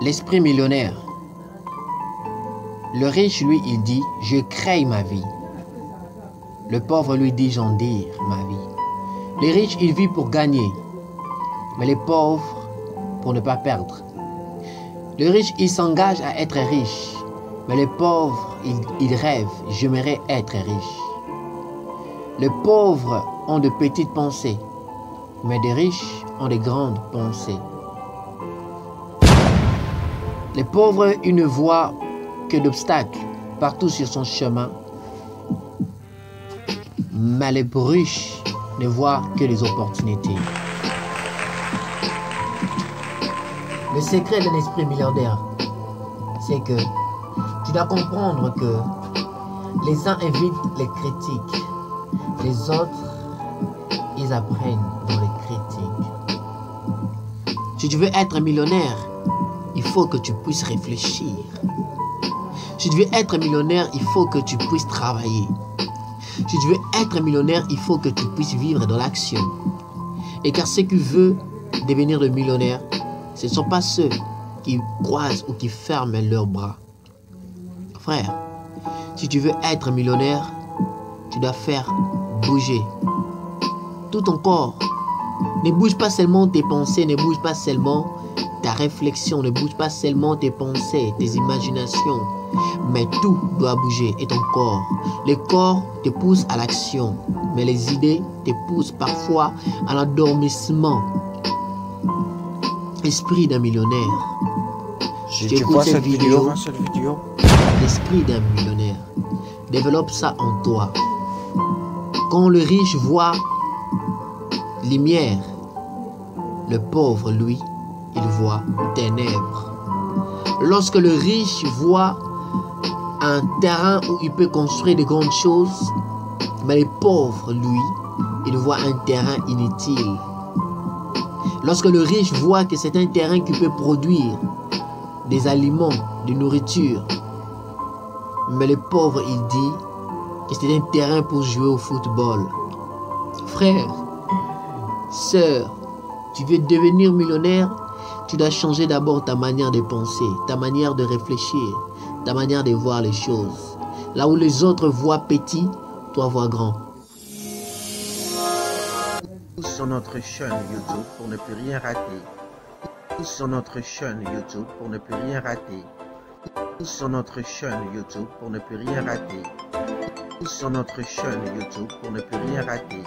L'esprit millionnaire. Le riche, lui, il dit « Je crée ma vie ». Le pauvre, lui, dit « J'endire ma vie ». Les riches, ils vivent pour gagner, mais les pauvres, pour ne pas perdre. Le riche, il s'engage à être riche, mais les pauvres, ils rêvent « J'aimerais être riche ». Les pauvres ont de petites pensées, mais les riches ont de grandes pensées. Les pauvres, ils ne voient que d'obstacles partout sur son chemin, mais les riches ne voient que des opportunités. Le secret d'un esprit milliardaire, c'est que tu dois comprendre que les uns évitent les critiques, les autres, ils apprennent dans les critiques. Si tu veux être millionnaire, il faut que tu puisses réfléchir. Si tu veux être millionnaire, il faut que tu puisses travailler. Si tu veux être millionnaire, il faut que tu puisses vivre dans l'action. Et car ceux qui veulent devenir le millionnaire, ce ne sont pas ceux qui croisent ou qui ferment leurs bras. Frère, si tu veux être millionnaire, tu dois faire bouger tout ton corps. Ne bouge pas seulement tes pensées, ne bouge pas seulement ta réflexion, ne bouge pas seulement tes pensées, tes imaginations, mais tout doit bouger et ton corps. Le corps te pousse à l'action, mais les idées te poussent parfois à l'endormissement. Esprit d'un millionnaire. Tu vois cette vidéo? L'esprit d'un millionnaire. Développe ça en toi. Quand le riche voit lumière, le pauvre, lui, il voit ténèbres. Lorsque le riche voit un terrain où il peut construire de grandes choses, mais le pauvre, lui, il voit un terrain inutile. Lorsque le riche voit que c'est un terrain qui peut produire des aliments, de nourriture, mais le pauvre, il dit que c'est un terrain pour jouer au football. Frère, sœur, tu veux devenir millionnaire? Tu dois changer d'abord ta manière de penser, ta manière de réfléchir, ta manière de voir les choses. Là où les autres voient petit, toi vois grand. Sur notre chaîne YouTube pour ne plus rien rater. Sur notre chaîne YouTube pour ne plus rien rater. Sur notre chaîne YouTube pour ne plus rien rater. Sur notre chaîne YouTube pour ne plus rien rater.